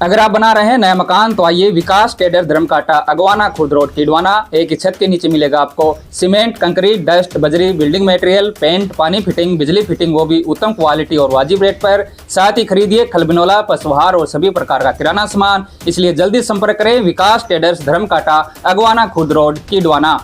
अगर आप बना रहे हैं नया मकान तो आइए विकास ट्रेडर्स धर्मकाटा अगवाना खुर्द रोड किडवाना। एक ही छत के नीचे मिलेगा आपको सीमेंट, कंक्रीट, डस्ट, बजरी, बिल्डिंग मटेरियल, पेंट, पानी फिटिंग, बिजली फिटिंग, वो भी उत्तम क्वालिटी और वाजिब रेट पर। साथ ही खरीदिए खलबिनोला, पशुहार और सभी प्रकार का किराना सामान। इसलिए जल्दी संपर्क करें विकास ट्रेडर्स धर्मकाटा अगवाना खुर्द रोड किडवाना।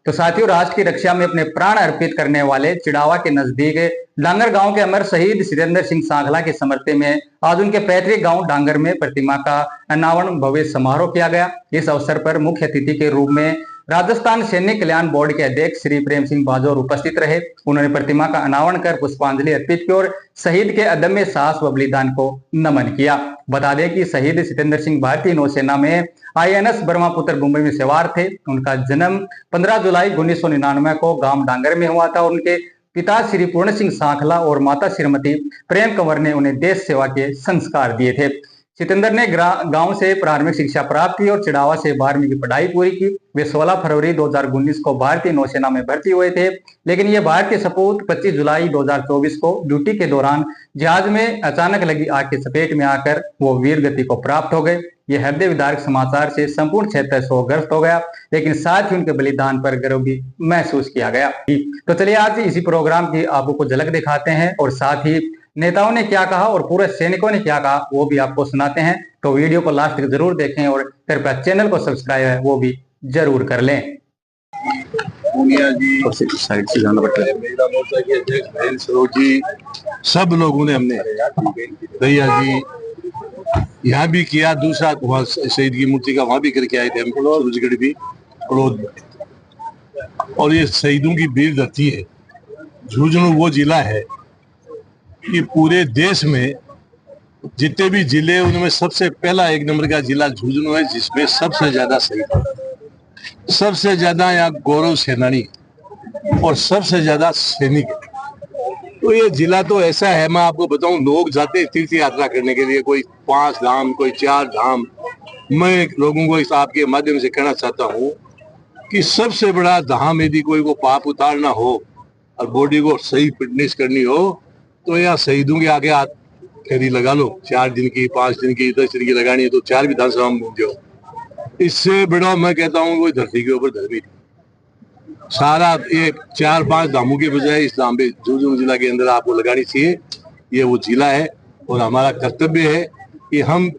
तो साथियों, राष्ट्र की रक्षा में अपने प्राण अर्पित करने वाले चिड़ावा के नजदीक डांगर गांव के अमर शहीद सितेंद्र सिंह सांखला के समर्थन में आज उनके पैतृक गांव डांगर में प्रतिमा का अनावरण भव्य समारोह किया गया। इस अवसर पर मुख्य अतिथि के रूप में राजस्थान सैनिक कल्याण बोर्ड के अध्यक्ष श्री प्रेम सिंह बाजौर उपस्थित रहे। उन्होंने प्रतिमा का अनावरण कर पुष्पांजलि अर्पित की और शहीद के अदम्य साहस व बलिदान को नमन किया। बता दें कि शहीद सितेंद्र सिंह भारतीय नौसेना में INS ब्रह्मपुत्र मुंबई में सवार थे। उनका जन्म 15 जुलाई 1999 को गांव डांगर में हुआ था। उनके पिता श्री पूर्ण सिंह सांखला और माता श्रीमती प्रेम कंवर ने उन्हें देश सेवा के संस्कार दिए थे। सितेंद्र ने गांव से प्रारंभिक शिक्षा प्राप्त की और चिड़ावा से 12वीं की पढ़ाई पूरी की। वे 16 फरवरी 2019 को भारतीय नौसेना में भर्ती हुए थे, लेकिन ये भारतीय सपूत 25 जुलाई 2024 को ड्यूटी के दौरान जहाज में अचानक लगी आग की चपेट में आकर वो वीर गति को प्राप्त हो गए। ये हृदय विदारक समाचार से संपूर्ण क्षेत्र शोकग्रस्त हो गया, लेकिन साथ ही उनके बलिदान पर गर्व भी महसूस किया गया। तो चलिए आज इसी प्रोग्राम की आपको कुछ झलक दिखाते हैं और साथ ही नेताओं ने क्या कहा और पूरे सैनिकों ने क्या कहा वो भी आपको सुनाते हैं। तो वीडियो को लास्ट तक जरूर देखें और कृपया चैनल को सब्सक्राइब है वो भी जरूर कर लें। साइड से जाना पड़ता है। महिला मोर्चा के अध्यक्ष बहन सरोज जी, सब लोगों ने हमने भैया जी यहाँ भी किया, दूसरा वहाँ शहीद की मूर्ति का वहां भी करके आए थे हम, सूरजगढ़ भी और ये शहीदों की वीर धरती है। झुंझुनू वो जिला है कि पूरे देश में जितने भी जिले उनमें सबसे पहला 1 नंबर का जिला झुंझुनू है, जिसमें सबसे ज्यादा शहीद, सबसे ज्यादा यहाँ गौरव सेनानी और सबसे ज्यादा सैनिक। तो ये जिला तो ऐसा है, मैं आपको बताऊं, लोग जाते हैं तीर्थ यात्रा करने के लिए, कोई 5 धाम, कोई 4 धाम। मैं लोगों को इस आपके माध्यम से कहना चाहता हूँ कि सबसे बड़ा धाम यदि कोई को पाप उतारना हो और बॉडी को सही फिटनेस करनी हो तो यहाँ शहीदों के आगे हाथ फेरी लगा लो। 4 दिन की, 5 दिन की, 10 दिन की लगानी है तो 4 विधानसभा में घूम जाओ। इससे बड़ा मैं कहता हूँ कोई धरती के ऊपर धर्मी सारा एक 4-5 धामों के बजाय इस धाम पे झुंझुनू जिला के अंदर आपको लगानी चाहिए। ये वो जिला है और हमारा कर्तव्य है कि हम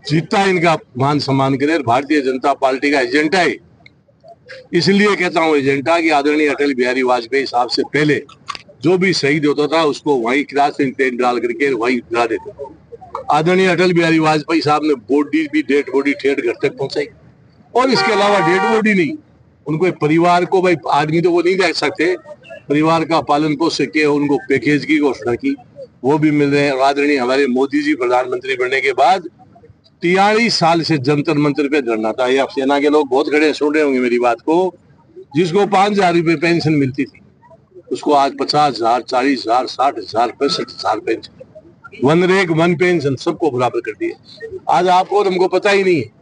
जितना इनका मान सम्मान करें। भारतीय जनता पार्टी का एजेंडा है, इसलिए कहता हूँ एजेंडा की आदरणीय अटल बिहारी वाजपेयी साहब से पहले जो भी शहीद होता था उसको वहीं किरासन तेल डाल करके वहीं गिरा देते। आदरणीय अटल बिहारी वाजपेयी साहब ने बॉडी भी, डेड बॉडी ठेठ घर तक पहुंचाई। और इसके अलावा डेड बॉडी नहीं, उनको परिवार को, भाई आदमी तो वो नहीं देख सकते, परिवार का पालन पोषण किया, उनको पैकेज की घोषणा की, वो भी मिल रहे हैं। आदरणीय हमारे मोदी जी प्रधानमंत्री बनने के बाद 43 साल से जंतर मंत्र पे धरना था। ये सेना के लोग बहुत खड़े सुन रहे होंगे मेरी बात को। जिसको 5,000 रुपये पेंशन मिलती थी उसको आज 50,000, 40,000, 60,000, 65,000 पेंशन, 1 रैंक 1 पेंशन सबको बराबर कर दिए। आज आपको और हमको पता ही नहीं है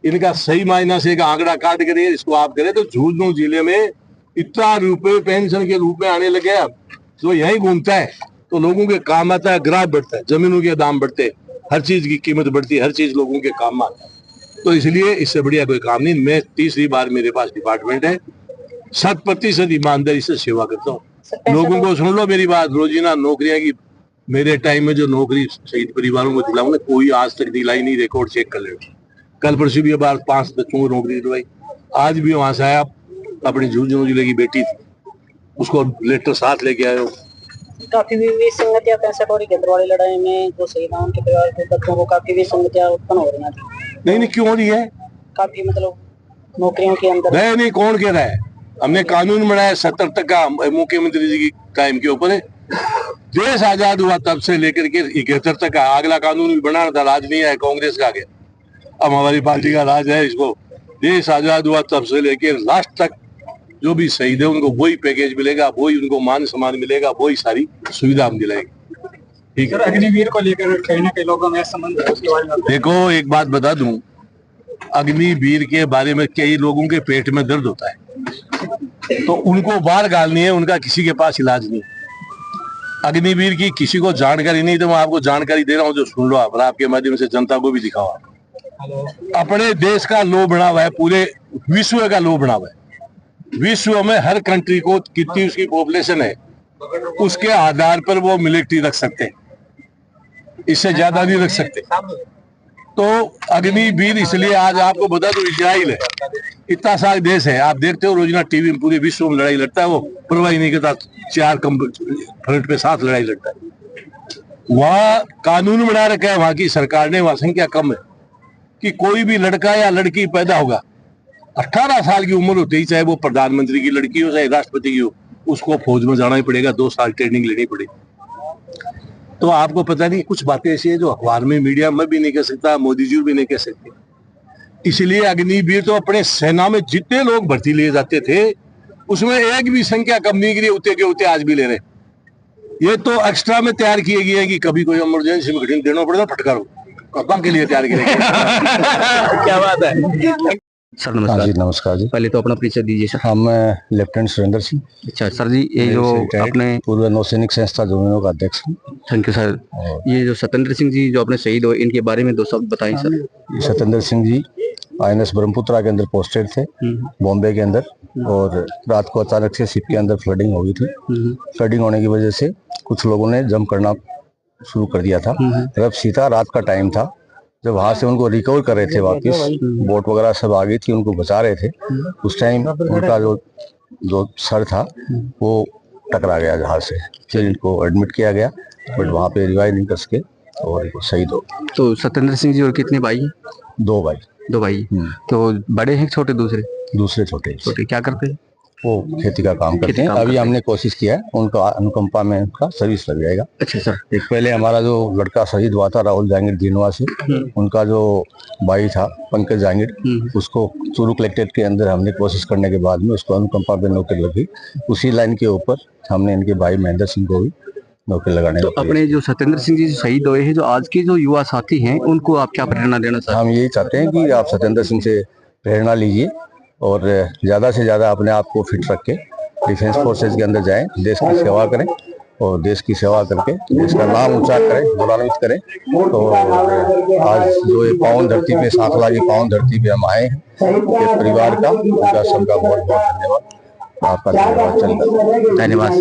इनका सही मायना से एक आंकड़ा काट करिए, इसको आप करें तो झुंझुनू जिले में इतना रुपए पेंशन के रूप में आने लगे। अब जो यही घूमता है तो लोगों के काम आता है, ग्राफ बढ़ता है, जमीनों के दाम बढ़ते हैं, हर चीज की कीमत बढ़ती है, हर चीज लोगों के काम आता है। तो इसलिए इससे बढ़िया कोई काम नहीं। मैं तीसरी बार मेरे पास डिपार्टमेंट है, 100% ईमानदारी से सेवा करता हूँ। लोगों को सुन लो मेरी बात, रोजीना नौकरियां की मेरे टाइम में जो नौकरी शहीद परिवारों को दिलाऊंगा कोई आज तक दिलाई नहीं, रिकॉर्ड चेक कर ले। कल परसों भी बार 5 बच्चों को नौकरी दिलवाई। आज भी वहां से आया, अपनी झुंझुनू जिले की बेटी थी, उसको लेटर साथ लेके आए हो। काफी विसंगतियां 65 केंद्र वाली लड़ाई में जो शहीद हैं उनके परिवार के बच्चों को काफी विसंगतियां उत्पन्न हो रही हैं। नहीं क्यों हो रही है? काफी मतलब नौकरियों के अंदर नहीं कौन कह रहा है? हमने कानून बनाया 70 तक का, मुख्यमंत्री जी की टाइम के ऊपर। देश आजाद हुआ तब से लेकर के 71 तक का अगला कानून भी बनाना था, राज नहीं है, कांग्रेस का आ गया। अब हमारी पार्टी का राज है। इसको देश आजाद हुआ तब से लेकर लास्ट तक जो भी शहीद है उनको वही पैकेज मिलेगा, वही उनको मान सम्मान मिलेगा, वही सारी सुविधा हम दिलाएंगे। ठीक है। अग्निवीर को लेकर कहीं ना कहीं लोगों में संबंध है, उसके बारे में देखो एक बात बता दूं, अग्निवीर के बारे में कई लोगों के पेट में दर्द होता है तो उनको बाहर गालनी है, उनका किसी के पास इलाज नहीं। अग्निवीर की किसी को जानकारी नहीं, तो मैं आपको जानकारी दे रहा हूँ, जो सुन लो आप, और आपके माध्यम से जनता को भी दिखाओ। अपने देश का लो बना हुआ है, पूरे विश्व का लो बना हुआ है। विश्व में हर कंट्री को कितनी उसकी पॉपुलेशन है, उसके आधार पर वो मिलिट्री रख सकते हैं, इससे ज्यादा नहीं रख सकते। तो अग्निवीर इसलिए आज आपको बता दूं, इजराइल है, इतना सारा देश है, आप देखते हो रोजाना टीवी में, पूरे विश्व में लड़ाई लड़ता है, वो परवाही नहीं करता, 4 फ्रंट पे साथ लड़ाई लड़ता है। वहाँ कानून बना रखा है वहां की सरकार ने, वहां संख्या कम है, कि कोई भी लड़का या लड़की पैदा होगा 18 साल की उम्र होती ही, चाहे वो प्रधानमंत्री की लड़की हो चाहे राष्ट्रपति की हो, उसको फौज में जाना ही पड़ेगा, 2 साल ट्रेनिंग लेनी पड़ेगी। तो आपको पता नहीं, कुछ बातें ऐसी है जो अखबार में, मीडिया में भी नहीं कह सकता, मोदी जी भी नहीं कह सकते। इसलिए अग्निवीर तो अपने सेना में जितने लोग भर्ती लिए जाते थे, उसमें एक भी संख्या कम नहीं गिरी, उतने के उतने आज भी ले रहे। ये तो एक्स्ट्रा में तैयार किए गए हैं कि कभी कोई इमरजेंसी में घटिन देना पड़ेगा, फटकारो, पापा के लिए तैयार किए। क्या बात है सर। नमस्कार जी, नमस्कार जी। पहले तो अपना परिचय दीजिए सर। हाँ, मैं लेफ्टिनेंट सुरेंद्र सिंह। अच्छा सर जी, ये जो अपने पूर्व नौसैनिक संस्था झुंझुनू का अध्यक्ष हूँ। Thank you sir. ये जो सत्येंद्र सिंह जी जो अपने शहीद हुए, इनके बारे में 2 शब्द बताएं सर। सत्येंद्र सिंह जी INS ब्रह्मपुत्रा के अंदर पोस्टेड थे, बॉम्बे के अंदर, और रात को अचानक से शिप के अंदर फ्लडिंग हो गई थी। फ्लडिंग होने की वजह से कुछ लोगों ने जंप करना शुरू कर दिया था। जब सीधा रात का टाइम था, जब वहां से उनको रिकवर कर रहे थे, वापस बोट वगैरह सब आ गई थी, उनको बचा रहे थे, उस टाइम उनका जो सर था वो टकरा गया जहाज से। फिर इनको एडमिट किया गया, बट वहां पे रिवाइव नहीं कर सके और वो शहीद हो गए। तो सत्येंद्र सिंह जी और कितने भाई हैं? 2 भाई। 2 भाई। तो बड़े हैं छोटे? दूसरे छोटे। क्या करते हैं? वो खेती का काम करते हैं। अभी हमने कोशिश किया है, उनका अनुकंपा में उनका सर्विस लग जाएगा। अच्छा सर। एक पहले हमारा जो लड़का शहीद हुआ था, राहुल जहांगीर दीनवा से, उनका जो भाई था पंकज जहांगीर, उसको चूरू कलेक्ट्रेट के अंदर हमने कोशिश करने के बाद में उसको अनुकंपा पे नौकरी लगी। उसी लाइन के ऊपर हमने इनके भाई महेंद्र सिंह को भी नौकरी लगाने। तो अपने जो सत्येंद्र सिंह जी शहीद हुए हैं, जो आज के जो युवा साथी हैं, उनको आप क्या प्रेरणा देना चाहते हैं? हम यही चाहते हैं कि आप सत्येंद्र सिंह से प्रेरणा लीजिए और ज़्यादा से ज़्यादा अपने आप को फिट रख के डिफेंस फोर्सेज के अंदर जाएं, देश की सेवा करें, और देश की सेवा करके देश का नाम ऊंचा करें, गौरवान्वित करें। तो आज जो ये पावन धरती पे, सांखला की पावन धरती पे हम आए हैं, ये परिवार का, उनका सबका बहुत बहुत धन्यवाद। आपका धन्यवाद। धन्यवाद।